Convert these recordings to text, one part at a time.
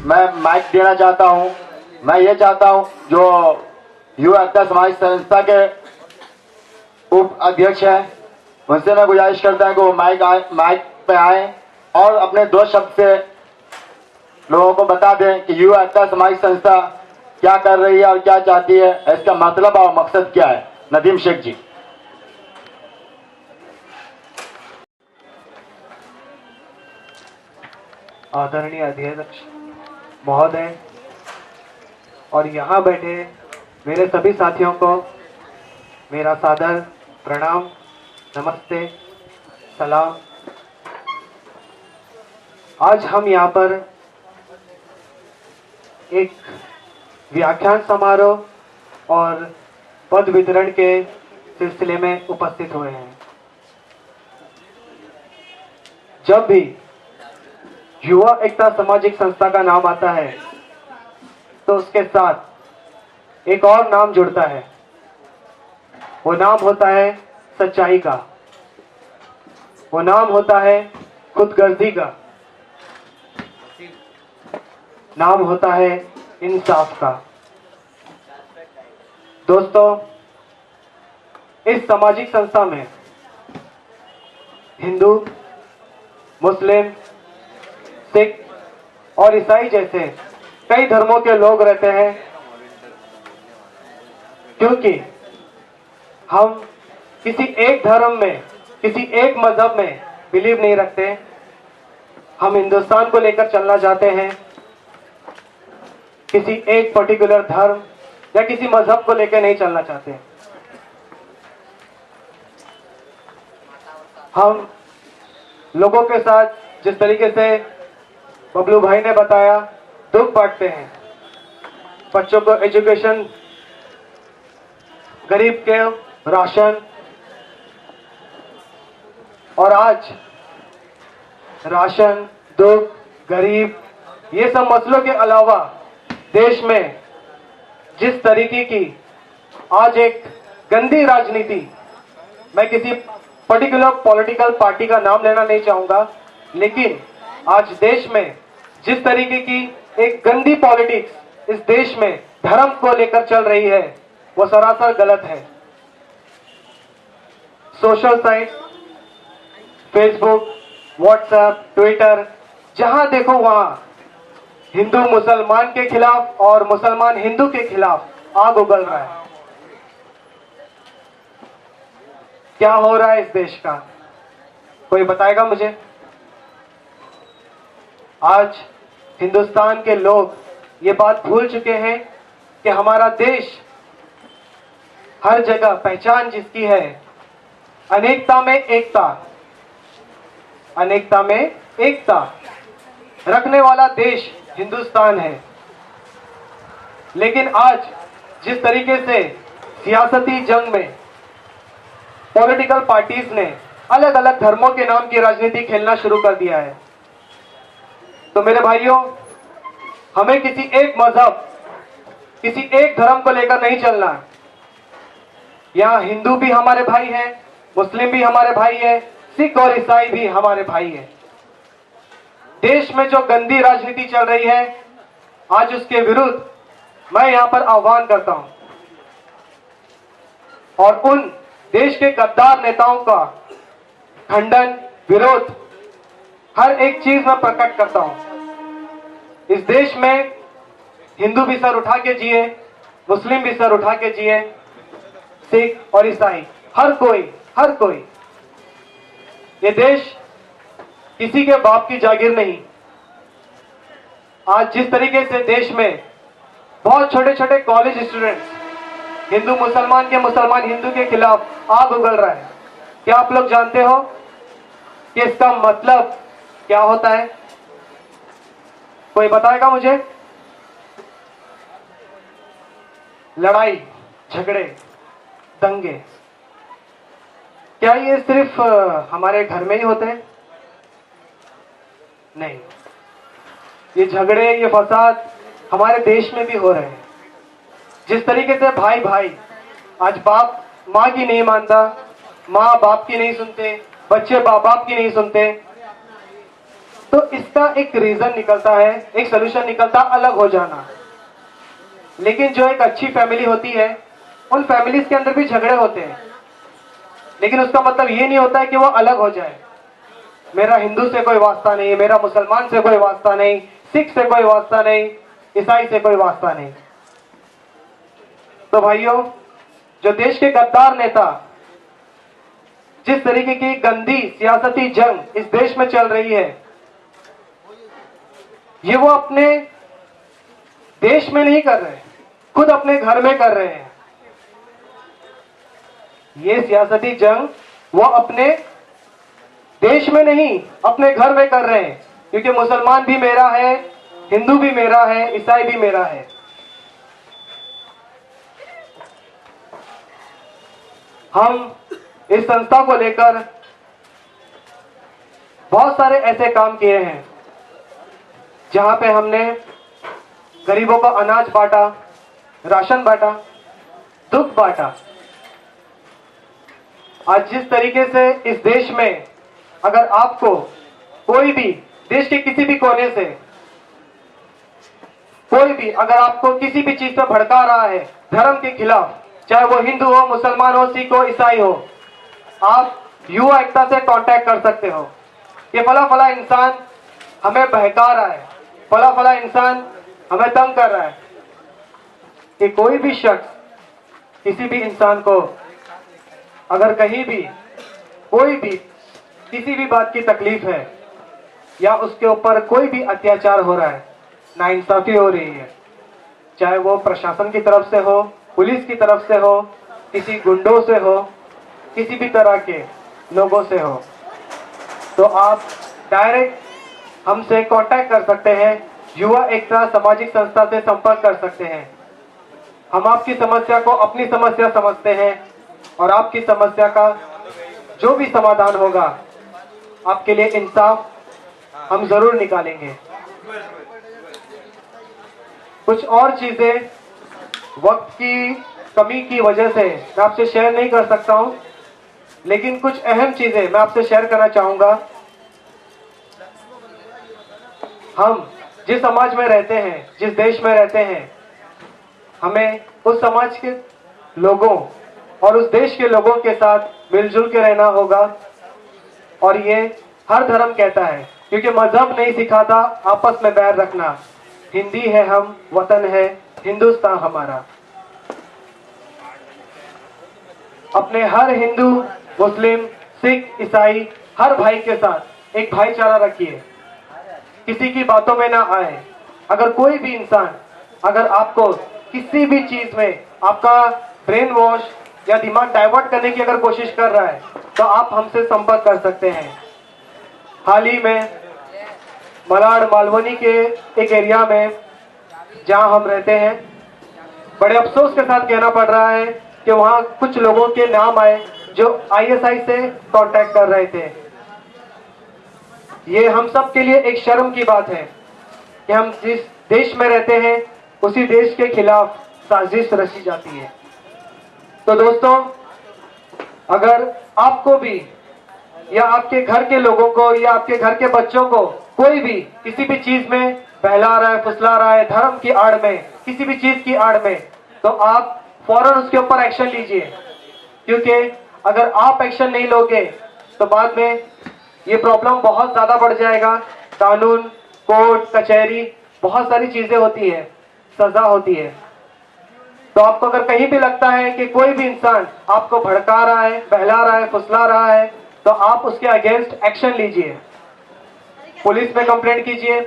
मैं माइक देना चाहता हूं। मैं ये चाहता हूं जो युवा एकता समाज संस्था के उप अध्यक्ष हैं उनसे मैं गुजारिश करता हूं कि वो माइक पे आए और अपने दो शब्द से लोगों को बता दें कि युवा एकता समाज संस्था क्या कर रही है और क्या चाहती है, इसका मतलब और मकसद क्या है। नदीम शेख जी। आदरणीय अध्यक्ष महोदय और यहाँ बैठे मेरे सभी साथियों को मेरा सादर प्रणाम, नमस्ते, सलाम। आज हम यहाँ पर एक व्याख्यान समारोह और पद वितरण के सिलसिले में उपस्थित हुए हैं। जब भी युवा एकता सामाजिक संस्था का नाम आता है तो उसके साथ एक और नाम जुड़ता है। वो नाम होता है सच्चाई का, वो नाम होता है खुदगर्जी का, नाम होता है इंसाफ का। दोस्तों, इस सामाजिक संस्था में हिंदू, मुस्लिम, सिख और ईसाई जैसे कई धर्मों के लोग रहते हैं, क्योंकि हम किसी एक धर्म में, किसी एक मजहब में बिलीव नहीं रखते। हम हिंदुस्तान को लेकर चलना चाहते हैं, किसी एक पर्टिकुलर धर्म या किसी मजहब को लेकर नहीं चलना चाहते। हम लोगों के साथ जिस तरीके से बबलू भाई ने बताया, दुख बांटते हैं। बच्चों को एजुकेशन, गरीब के राशन, और आज राशन, दुख, गरीब, ये सब मसलों के अलावा देश में जिस तरीके की आज एक गंदी राजनीति, मैं किसी पर्टिकुलर पॉलिटिकल पार्टी का नाम लेना नहीं चाहूंगा, लेकिन आज देश में जिस तरीके की एक गंदी पॉलिटिक्स इस देश में धर्म को लेकर चल रही है, वो सरासर गलत है। Social site, Facebook, WhatsApp, Twitter, जहां देखो वहां हिंदू मुसलमान के खिलाफ और मुसलमान हिंदू के खिलाफ आग उगल रहा है। क्या हो रहा है इस देश का, कोई बताएगा मुझे? आज हिंदुस्तान के लोग ये बात भूल चुके हैं कि हमारा देश हर जगह पहचान जिसकी है अनेकता में एकता, अनेकता में एकता रखने वाला देश हिंदुस्तान है। लेकिन आज जिस तरीके से सियासती जंग में पॉलिटिकल पार्टीज ने अलग अलग धर्मों के नाम की राजनीति खेलना शुरू कर दिया है, तो मेरे भाइयों, हमें किसी एक मजहब, किसी एक धर्म को लेकर नहीं चलना। यहाँ हिंदू भी हमारे भाई हैं, मुस्लिम भी हमारे भाई है, सिख और ईसाई भी हमारे भाई है। देश में जो गंदी राजनीति चल रही है, आज उसके विरुद्ध मैं यहां पर आह्वान करता हूं और उन देश के गद्दार नेताओं का खंडन, विरोध, हर एक चीज में प्रकट करता हूं। इस देश में हिंदू भी सर उठा के जिए, मुस्लिम भी सर उठा के जिए, सिख और ईसाई, हर कोई। ये देश किसी के बाप की जागीर नहीं। आज जिस तरीके से देश में बहुत छोटे छोटे कॉलेज स्टूडेंट्स हिंदू मुसलमान के, मुसलमान हिंदू के खिलाफ आग उगल रहा है, क्या आप लोग जानते हो कि इसका मतलब क्या होता है? कोई बताएगा मुझे? लड़ाई झगड़े, दंगे, क्या ये सिर्फ हमारे घर में ही होते हैं? नहीं, ये झगड़े, ये फसाद हमारे देश में भी हो रहे हैं। जिस तरीके से भाई भाई, आज बाप माँ की नहीं मानता, माँ बाप की नहीं सुनते, बच्चे बाप बाप की नहीं सुनते, तो इसका एक रीजन निकलता है, एक सोल्यूशन निकलता अलग हो जाना। लेकिन जो एक अच्छी फैमिली होती है, उन फैमिलीज के अंदर भी झगड़े होते हैं, लेकिन उसका मतलब ये नहीं होता है कि वो अलग हो जाए। मेरा हिंदू से कोई वास्ता नहीं, मेरा मुसलमान से कोई वास्ता नहीं, सिख से कोई वास्ता नहीं, ईसाई से कोई वास्ता नहीं। तो भाइयों, जो देश के गद्दार नेता जिस तरीके की गंदी सियासती जंग इस देश में चल रही है, ये वो अपने देश में नहीं कर रहे, खुद अपने घर में कर रहे हैं। ये सियासती जंग वो अपने देश में नहीं, अपने घर में कर रहे हैं, क्योंकि मुसलमान भी मेरा है, हिंदू भी मेरा है, ईसाई भी मेरा है। हम इस संस्था को लेकर बहुत सारे ऐसे काम किए हैं जहां पे हमने गरीबों को अनाज बांटा, राशन बांटा, दुख बांटा। आज जिस तरीके से इस देश में अगर आपको कोई भी देश के किसी भी कोने से कोई भी अगर आपको किसी भी चीज पर भड़का रहा है धर्म के खिलाफ, चाहे वो हिंदू हो, मुसलमान हो, सिख हो, ईसाई हो, आप युवा एकता से कांटेक्ट कर सकते हो। ये फला फला इंसान हमें बहका रहा है, फला फला इंसान हमें तंग कर रहा है। कि कोई भी शख्स किसी भी इंसान को अगर कहीं भी कोई भी किसी भी बात की तकलीफ है या उसके ऊपर कोई भी अत्याचार हो रहा है, नाइंसाफी हो रही है, चाहे वो प्रशासन की तरफ से हो, पुलिस की तरफ से हो, किसी गुंडों से हो, किसी भी तरह के लोगों से हो, तो आप डायरेक्ट हमसे कांटेक्ट कर सकते हैं। युवा एकता सामाजिक संस्था से संपर्क कर सकते हैं। हम आपकी समस्या को अपनी समस्या समझते हैं और आपकी समस्या का जो भी समाधान होगा, आपके लिए इंसाफ हम जरूर निकालेंगे। कुछ और चीजें वक्त की कमी की वजह से मैं आपसे शेयर नहीं कर सकता हूं, लेकिन कुछ अहम चीजें मैं आपसे शेयर करना चाहूंगा। हम जिस समाज में रहते हैं, जिस देश में रहते हैं, हमें उस समाज के लोगों और उस देश के लोगों के साथ मिलजुल के रहना होगा। और ये हर धर्म कहता है, क्योंकि मजहब नहीं सिखाता आपस में बैर रखना। हिंदी है हम, वतन है हिंदुस्तान हमारा। अपने हर हिंदू, मुस्लिम, सिख, ईसाई हर भाई के साथ एक भाईचारा रखिए, किसी की बातों में ना आए। अगर कोई भी इंसान अगर आपको किसी भी चीज में आपका ब्रेन वॉश या दिमाग डाइवर्ट करने की अगर कोशिश कर रहा है, तो आप हमसे संपर्क कर सकते हैं। हाल ही में मलाड मालवनी के एक एरिया में जहां हम रहते हैं, बड़े अफसोस के साथ कहना पड़ रहा है कि वहां कुछ लोगों के नाम आए जो आईएसआई से कांटेक्ट कर रहे थे। ये हम सब के लिए एक शर्म की बात है कि हम जिस देश में रहते हैं उसी देश के खिलाफ साजिश रची जाती है। तो दोस्तों, अगर आपको भी या आपके घर के लोगों को या आपके घर के बच्चों को कोई भी किसी भी चीज में बहला रहा है, फुसला रहा है, धर्म की आड़ में, किसी भी चीज की आड़ में, तो आप फौरन उसके ऊपर एक्शन लीजिए। क्योंकि अगर आप एक्शन नहीं लोगे तो बाद में ये प्रॉब्लम बहुत ज्यादा बढ़ जाएगा। कानून, कोर्ट, कचहरी, बहुत सारी चीजें होती है, सजा होती है। तो आपको अगर कहीं भी लगता है कि कोई भी इंसान आपको भड़का रहा है, बहला रहा है, फुसला रहा है, तो आप उसके अगेंस्ट एक्शन लीजिए, पुलिस में कंप्लेंट कीजिए।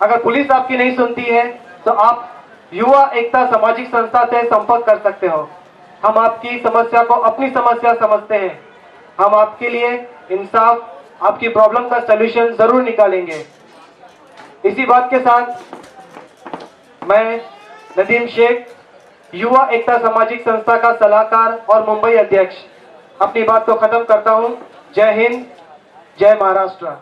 अगर पुलिस आपकी नहीं सुनती है तो आप युवा एकता सामाजिक संस्था से संपर्क कर सकते हो। हम आपकी समस्या को अपनी समस्या समझते हैं। हम आपके लिए इंसाफ, आपकी प्रॉब्लम का सलूशन जरूर निकालेंगे। इसी बात के साथ मैं नदीम शेख, युवा एकता सामाजिक संस्था का सलाहकार और मुंबई अध्यक्ष, अपनी बात को खत्म करता हूं। जय हिंद, जय महाराष्ट्र।